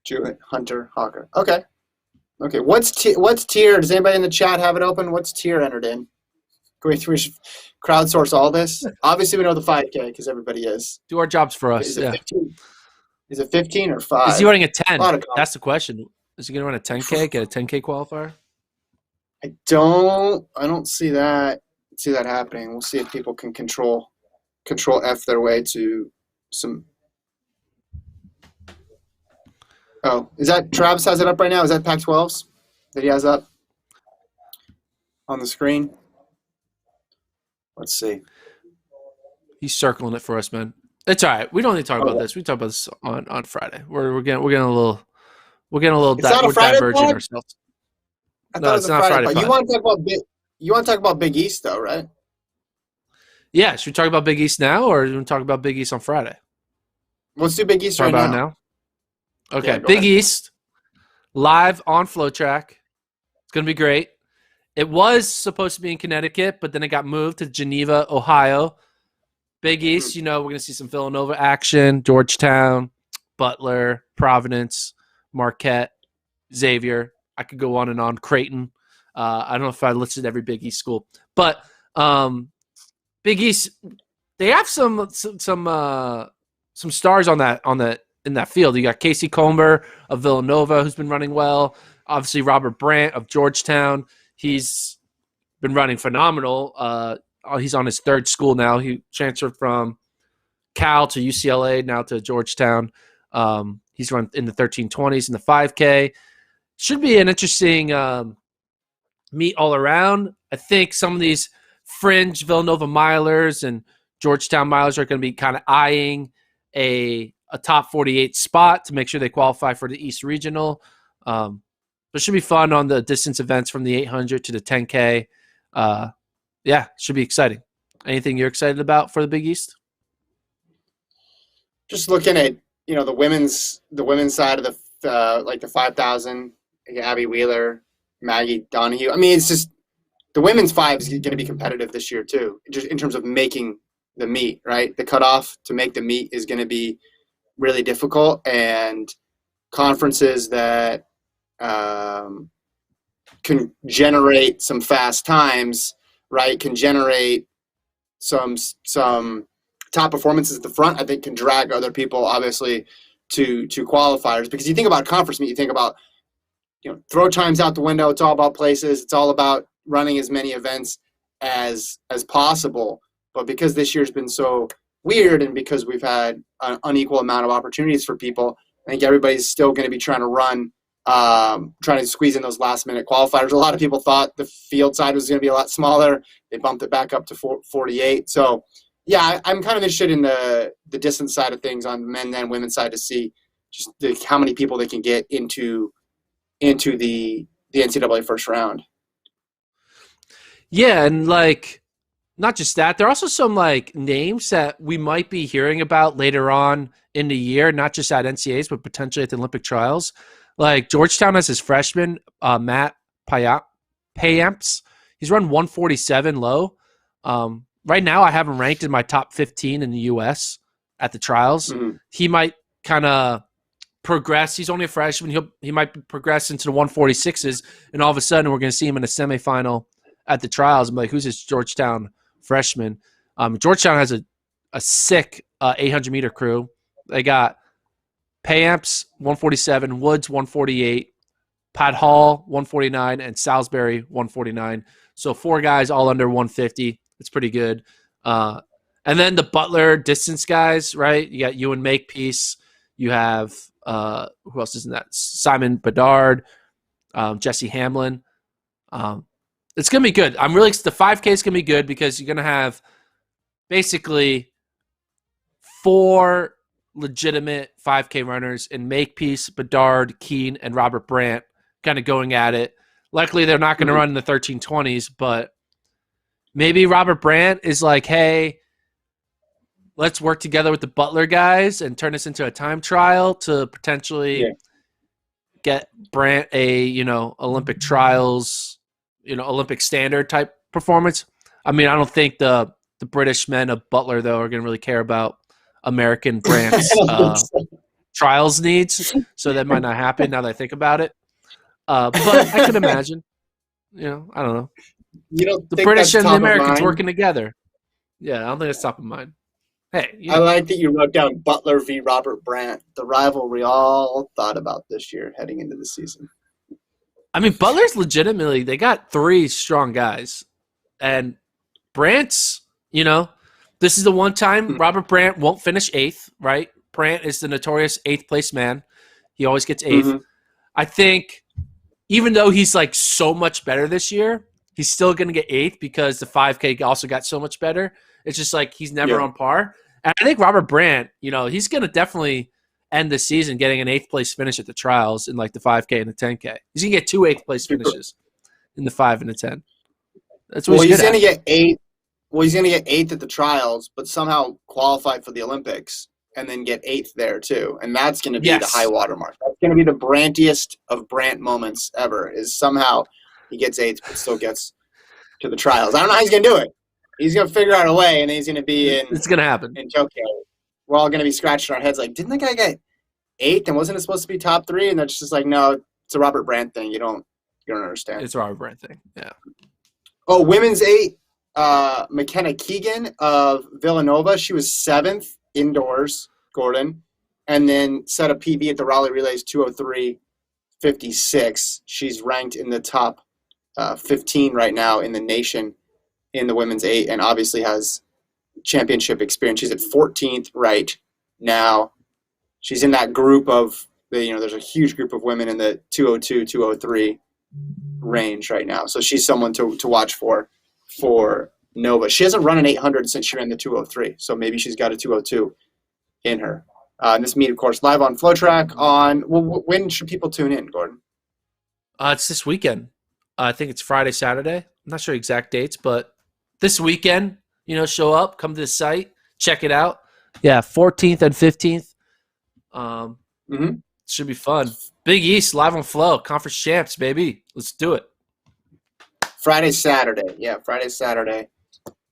Jewett, Hunter, Hawker. Okay. What's tier? Does anybody in the chat have it open? What's tier entered in? Can we crowdsource all this? Obviously, we know the 5K because everybody is. Do our jobs for us. Is it 15? Is it 15 or 5? Is he running a 10? That's the question. Is he going to run a 10K? Get a 10K qualifier? I don't see that happening. We'll see if people can control F their way to some. Oh, is that Travis has it up right now? Is that Pac-12s that he has up on the screen? Let's see. He's circling it for us, man. It's all right. We don't need to talk about this. We talk about this on Friday. We're getting a little diverging ourselves. I thought it was a Friday. You want to talk about Big East though, right? Yeah. Should we talk about Big East now, or do we talk about Big East on Friday? Let's do Big East right now. Okay, yeah, Big ahead. East, live on FloTrack. It's going to be great. It was supposed to be in Connecticut, but then it got moved to Geneva, Ohio. Big East, we're going to see some Villanova action, Georgetown, Butler, Providence, Marquette, Xavier. I could go on and on. Creighton. I don't know if I listed every Big East school, but Big East, they have some stars in that field. You got Casey Comer of Villanova, who's been running well. Obviously, Robert Brandt of Georgetown. He's been running phenomenal. He's on his 3rd school now. He transferred from Cal to UCLA, now to Georgetown. He's run in the 1320s in the 5K. Should be an interesting meet all around. I think some of these fringe Villanova milers and Georgetown milers are going to be kind of eyeing a top 48 spot to make sure they qualify for the East Regional. It should be fun on the distance events from the 800 to the 10K. Yeah, should be exciting. Anything you're excited about for the Big East? just looking at the women's side of the like the 5,000, Abby Wheeler, Maggie Donahue. I mean, it's just the women's 5 is going to be competitive this year too, just in terms of making the meet. Right, the cutoff to make the meet is going to be really difficult, and conferences that can generate some fast times, right, can generate some top performances at the front, I think can drag other people obviously to qualifiers. Because you think about conference meet, you think about throw times out the window. It's all about places. It's all about running as many events as possible. But because this year's been so weird, and because we've had an unequal amount of opportunities for people, I think everybody's still going to be trying to run, trying to squeeze in those last minute qualifiers. A lot of people thought the field side was going to be a lot smaller. They bumped it back up to 48. So yeah, I'm kind of interested in the distance side of things on the men and women's side to see just how many people they can get into the NCAA first round. Yeah, and like not just that, there are also some like names that we might be hearing about later on in the year, not just at NCAAs, but potentially at the Olympic trials. Like Georgetown has his freshman, Matt Payamps. He's run 147 low. Right now, I have him ranked in my top 15 in the U.S. at the trials. Mm-hmm. He might kind of progress. He's only a freshman. He might progress into the 146s, and all of a sudden, we're going to see him in a semifinal at the trials. I'm like, who's this Georgetown freshman? Georgetown has a sick 800-meter crew. They got Payamps 147, Woods 148, Pat Hall 149, and Salisbury 149. So 4 guys all under 150. It's pretty good. And then the Butler distance guys, right? You got Ewan Makepeace. You have who else is in that? Simon Bedard, Jesse Hamlin. It's going to be good. The 5K is going to be good because you're going to have basically 4 legitimate 5K runners in Makepeace, Bedard, Keene, and Robert Brandt kind of going at it. Likely they're not going to run in the 1320s, but maybe Robert Brandt is like, hey, let's work together with the Butler guys and turn this into a time trial to potentially get Brandt a, Olympic trials, Olympic standard type performance. I mean, I don't think the British men of Butler, though, are going to really care about American Brandt's trials needs, so that might not happen now that I think about it. But I can imagine. I don't know. The British and the Americans working together. Yeah, I don't think it's top of mind. Hey, I like that you wrote down Butler v. Robert Brandt, the rivalry all thought about this year heading into the season. I mean, Butler's legitimately, they got 3 strong guys. And Brandt's, this is the one time Robert Brandt won't finish 8th, right? Brandt is the notorious 8th place man. He always gets 8th. Mm-hmm. I think even though he's like so much better this year, he's still going to get 8th because the 5K also got so much better. It's just like he's never on par. And I think Robert Brandt, he's going to definitely end the season getting an 8th place finish at the trials in like the 5K and the 10K. He's going to get 2 8th place finishes in the 5 and the 10. That's what he's going to get 8th. Well, he's going to get 8th at the trials, but somehow qualify for the Olympics and then get 8th there too. And that's going to be the high water mark. That's going to be the Brandtiest of Brandt moments ever, is somehow he gets 8th but still gets to the trials. I don't know how he's going to do it. He's going to figure out a way, and he's going to be in. It's going to happen in Tokyo. We're all going to be scratching our heads like, didn't the guy get 8th and wasn't it supposed to be top 3? And that's just like, no, it's a Robert Brandt thing. You don't understand. It's a Robert Brandt thing. Yeah. Oh, women's 8. McKenna Keegan of Villanova. She was 7th indoors, Gordon, and then set a PB at the Raleigh Relays 2:03.56. She's ranked in the top 15 right now in the nation in the women's 8, and obviously has championship experience. She's at 14th right now. She's in that group of there's a huge group of women in the 2:02, 2:03 range right now. So she's someone to watch for Nova. She hasn't run an 800 since she ran the 2:03, so maybe she's got a 2:02 in her. This meet, of course, live on FloTrack when should people tune in, Gordon? It's this weekend. I think it's Friday, Saturday. I'm not sure exact dates, but this weekend, show up, come to the site, check it out. Yeah, 14th and 15th. Mm-hmm. Should be fun. Big East live on Flow, conference champs, baby. Let's do it. Friday, Saturday. Yeah, Friday, Saturday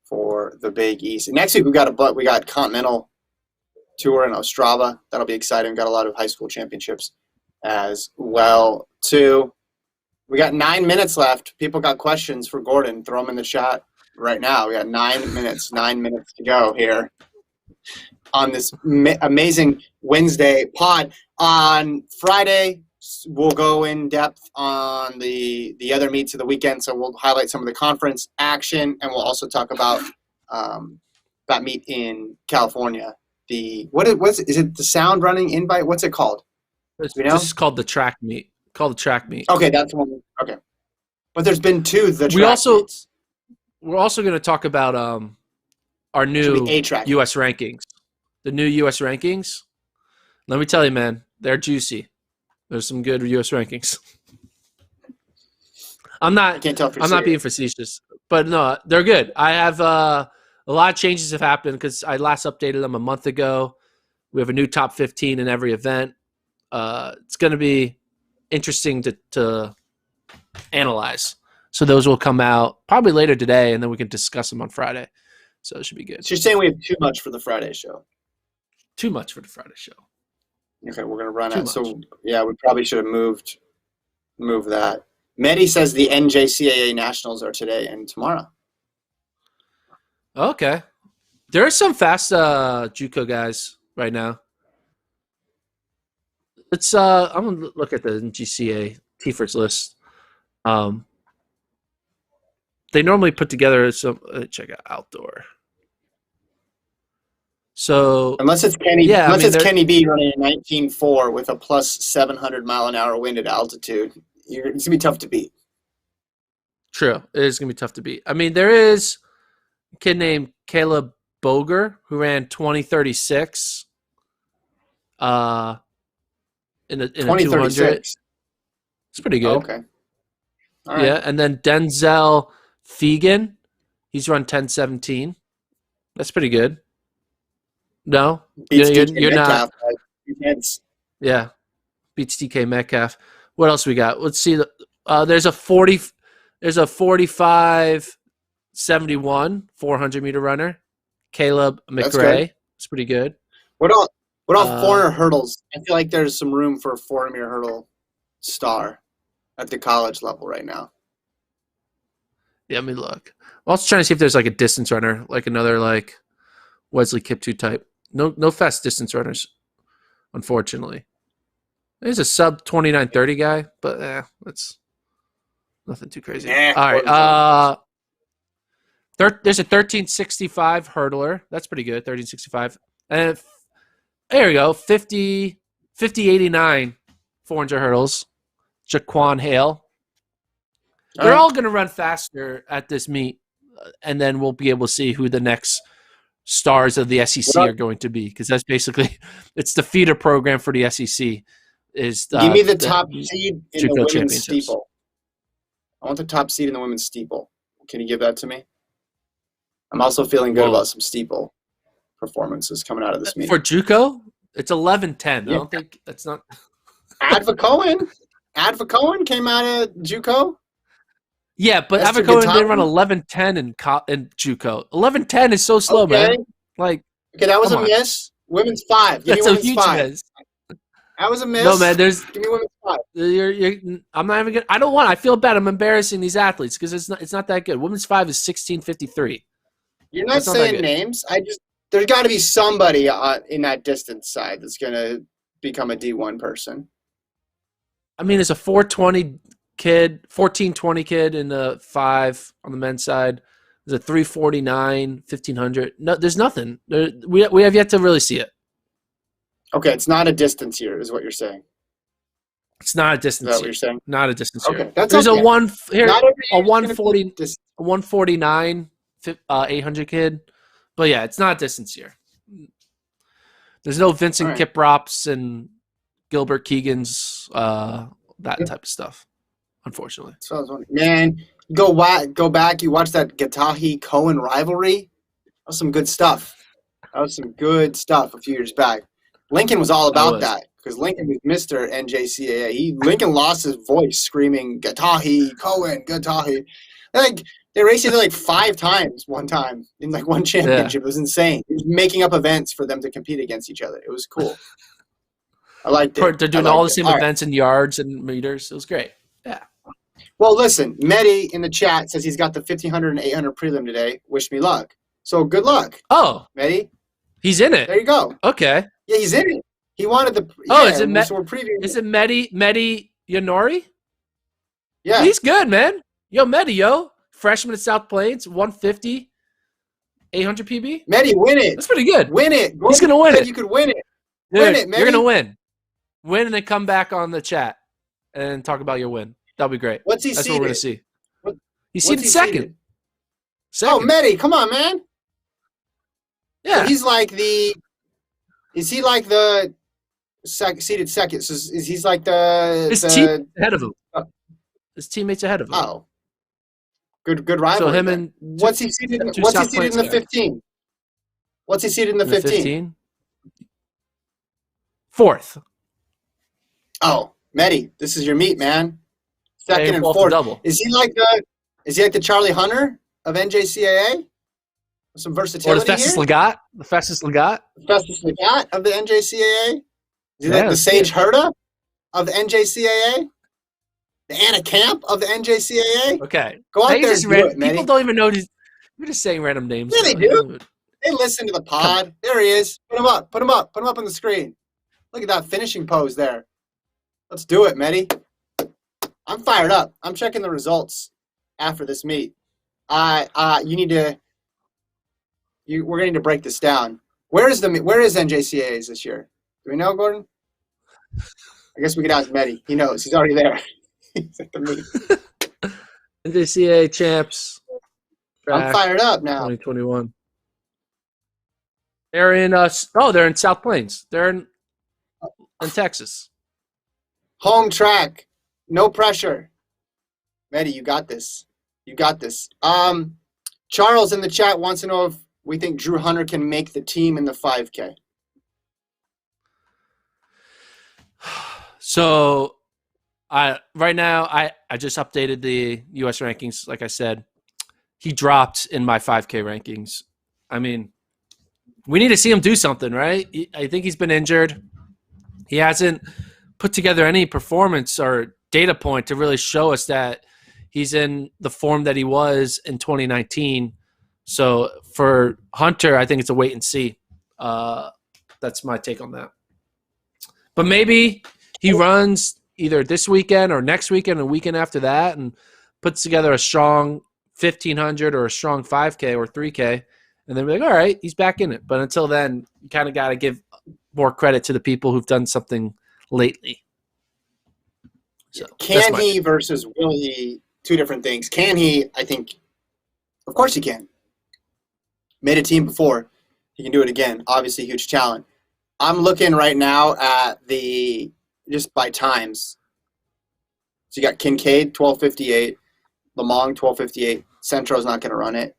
for the Big East. And next week we got Continental Tour in Ostrava. That'll be exciting. Got a lot of high school championships as well too. We got 9 minutes left. People got questions for Gordon. Throw them in the chat right now. We got 9 minutes. 9 minutes to go here on this amazing Wednesday pod. On Friday, we'll go in depth on the other meets of the weekend. So we'll highlight some of the conference action, and we'll also talk about that meet in California. Is it the sound running invite? What's it called? This is called the track meet. Okay, that's one. Okay, but there's been two. We're also going to talk about our new U.S. rankings. The new U.S. rankings. Let me tell you, man, they're juicy. There's some good U.S. rankings. I'm not being facetious, but no, they're good. I have a lot of changes have happened because I last updated them a month ago. We have a new top 15 in every event. It's going to be interesting to analyze. So those will come out probably later today, and then we can discuss them on Friday. So it should be good. So you're saying we have too much for the Friday show? Too much for the Friday show. Okay, we're gonna run out. So yeah, we probably should have moved that. Mehdi says the NJCAA Nationals are today and tomorrow. Okay, there are some fast Juco guys right now. Let's I'm gonna look at the NJCAA T-First list. They normally put together some. Check out outdoor. So unless it's Kenny, Kenny B running a 19.4 with a plus 700 mile an hour wind at altitude, it's gonna be tough to beat. True, it is gonna be tough to beat. I mean, there is a kid named Caleb Boger who ran 2036. In a 200. It's pretty good. Oh, okay. All right. Yeah, and then Denzel Fegan, he's run 10:17. That's pretty good. No, you're not. Yeah, beats DK Metcalf. What else we got? Let's see. There's a 45-71 400 meter runner, Caleb McRae. It's pretty good. What about 400 hurdles? I feel like there's some room for a 400 meter hurdle star at the college level right now. Yeah, let me look. I'm also trying to see if there's like a distance runner, like another like Wesley Kiptoo type. No fast distance runners, unfortunately. There's a sub 29:30 guy, but that's nothing too crazy. All right. There's a 13:65 hurdler. That's pretty good. 13:65. And there we go. 50:89 400 hurdles. Jaquan Hale. They're all going to run faster at this meet, and then we'll be able to see who the next stars of the SEC are going to be, because that's basically it's the feeder program for the SEC. Give me the top seed in the women's steeple. I want the top seed in the women's steeple. Can you give that to me? I'm also feeling good about some steeple performances coming out of this meet. For Juco, it's 11:10. Yeah. I don't think that's not. Advocohen came out of Juco. Yeah, but Advocohen didn't run 11:10 in Juco. 11:10 is so slow, man. Like, okay, that was a miss. Women's 5. Give me women's 5. Miss. That was a miss. No, man. Give me women's 5. I'm not even gonna. I don't want. I feel bad. I'm embarrassing these athletes because it's not that good. Women's 5 is 16:53. You're not saying names. There's got to be somebody in that distance side that's gonna become a D1 person. I mean, it's a 14:20 kid in the 5 on the men's side. There's a 3:49, 1500. No, there's nothing. We have yet to really see it. Okay, it's not a distance here, is what you're saying. It's not a distance. Is that what you're saying? Not a distance okay, here. That's there's okay. a 149, 800 kid. But yeah, it's not a distance here. There's no Vincent Kiprops and Gilbert Keegan's that type of stuff, unfortunately. So man, go back. You watch that Gatahi Cohen rivalry. That was some good stuff. That was some good stuff a few years back. Lincoln was all That about was. that because Lincoln was Mr. NJCAA. Lincoln lost his voice screaming Gatahi, Cohen, Gatahi. Like they raced it like 5 times one time in like one championship. It was insane. He was making up events for them to compete against each other. It was cool. I liked it. They're doing all the same events in yards and meters. It was great. Yeah. Well, listen, Mehdi in the chat says he's got the 1500 and 800 prelim today. Wish me luck. So good luck, Oh, Mehdi. he's in it. There you go. Okay. Yeah, he's in it. He wanted the. Oh, yeah, is it so we're previewing. Is it Mehdi Yanori? Yeah, He's good, man. Yo, Mehdi, freshman at South Plains, 150, 800 PB. Mehdi, win it. That's pretty good. Win it. He's gonna win it. You could win it. Dude, Win it, Mehdi. you're gonna win, and then come back on the chat and talk about your win. That'll be great. What's he That's seated? what we're gonna see. He's What's seated he second. seated? Second. Oh, Mehdi, come on, man. Yeah. So he's like the. Is he like the seated second? So is he's like the His team ahead of him. His teammates ahead of him. Oh, good rivalry. So him and what's he seated? What's he seated in the 15? What's he seated in the 15? Fourth. Oh, Mehdi, this is your meat, man. Second and fourth. Double. Is he like the Charlie Hunter of NJCAA? Some versatility Or the Festus here? Legat? The Festus Legat? Festus Legat of the NJCAA? Is he like the Sage Herda of the NJCAA? The Anna Camp of the NJCAA? Okay. Go out there and do it, people don't even know. You're just saying random names. Yeah, they do. They listen to the pod. There he is. Put him up. Put him up. Put him up on the screen. Look at that finishing pose there. Let's do it, Mehdi. I'm fired up. I'm checking the results after this meet. You need to. We're going to need to break this down. Where is NJCAA's this year? Do we know, Gordon? I guess we could ask Mehdi. He knows. He's already there. He's at the meet. NJCAA champs. I'm fired up now. 2021. They're in they're in South Plains. They're in Texas. Home track. No pressure. Mehdi, you got this. You got this. Charles in the chat wants to know if we think Drew Hunter can make the team in the 5K. So right now I just updated the US rankings. Like I said, he dropped in my 5K rankings. I mean, we need to see him do something, right? I think he's been injured. He hasn't put together any performance or data point to really show us that he's in the form that he was in 2019. So for Hunter, I think it's a wait and see. That's my take on that. But maybe he runs either this weekend or next weekend or weekend after that and puts together a strong 1,500 or a strong 5K or 3K. And then we're like, all right, he's back in it. But until then, you kind of got to give more credit to the people who've done something lately. So, can he versus will he? Two different things. Can he? I think, of course he can. Made a team before. He can do it again. Obviously, huge talent. I'm looking right now at just by times. So you got Kincaid, 12:58. Lamong, 12:58. Centro's not going to run it.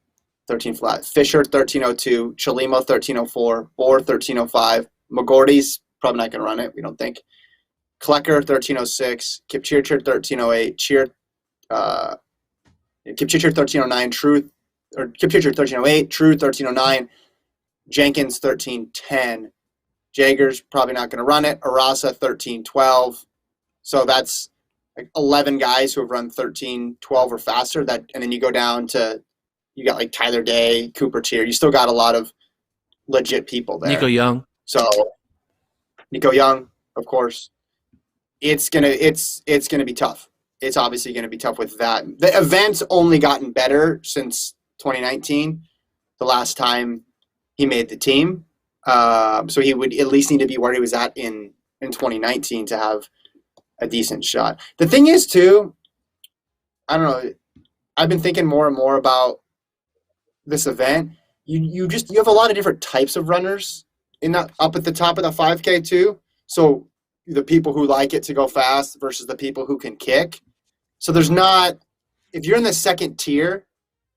13 flat. Fisher, 13:02. Chalimo, 13:04. Bohr, 13:05. McGordy's probably not going to run it, we don't think. Klecker, 13:06. Kipchirchir, 13:08. Kipchirchir, 13:09. Kipchirchir, 13:08. True, 13:09. Jenkins, 13:10. Jager's probably not going to run it. Arasa, 13:12. So that's like 11 guys who have run 13:12 or faster. And then you go down to, you got like Tyler Day, Cooper Tier. You still got a lot of legit people there. Nico Young. So Nico Young, of course. It's gonna be tough. It's obviously gonna be tough with that. The event's only gotten better since 2019, the last time he made the team. So he would at least need to be where he was at in 2019 to have a decent shot. The thing is too, I don't know, I've been thinking more and more about this event. You have a lot of different types of runners up at the top of the 5K too. So the people who like it to go fast versus the people who can kick. So there's not, if you're in the second tier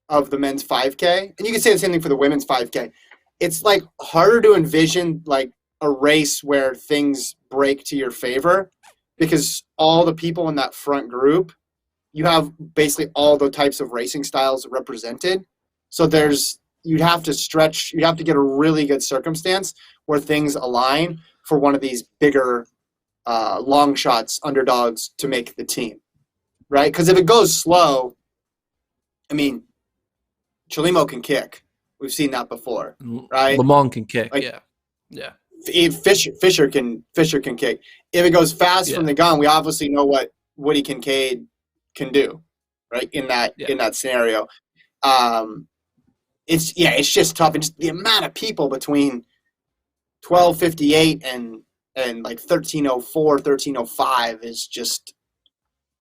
of the men's 5K, and you can say the same thing for the women's 5K, it's like harder to envision like a race where things break to your favor because all the people in that front group, you have basically all the types of racing styles represented. So you'd have to get a really good circumstance where things align for one of these bigger long shots underdogs to make the team, right? Because if it goes slow, I mean, Chalimo can kick. We've seen that before, right? Lamont can kick, like, yeah. Fisher can kick. If it goes fast from the gun, we obviously know what Woody Kincaid can do, right? In that scenario, it's just tough. And just the amount of people between 12:58 and like 13:04, 13:05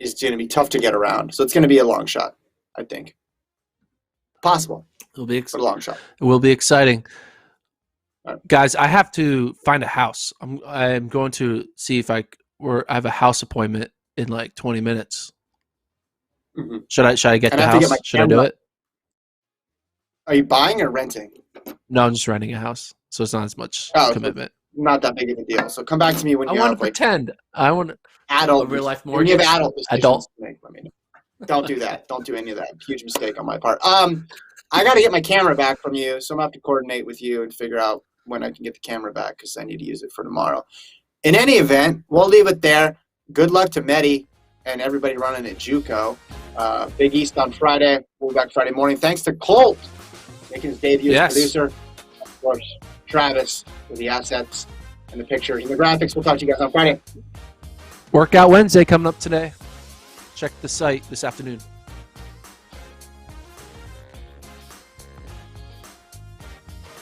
is going to be tough to get around. So it's going to be a long shot, I think. Possible. It'll be a long shot. It will be exciting. Right. Guys, I have to find a house. I'm going to see if I have a house appointment in like 20 minutes. Mm-hmm. Should I get the house? Should I do it? Are you buying or renting? No, I'm just renting a house, so it's not as much commitment. Not that big of a deal. So come back to me when you want to pretend. I want adult real life mortgage. When you have adult to make, let me know. Don't do that. Don't do any of that. Huge mistake on my part. I got to get my camera back from you, so I'm going to have to coordinate with you and figure out when I can get the camera back because I need to use it for tomorrow. In any event, we'll leave it there. Good luck to Medi and everybody running at Juco. Big East on Friday. We'll be back Friday morning. Thanks to Colt making his debut as producer. Of course, Travis with the assets and the pictures and the graphics. We'll talk to you guys on Friday. Workout Wednesday coming up today. Check the site this afternoon.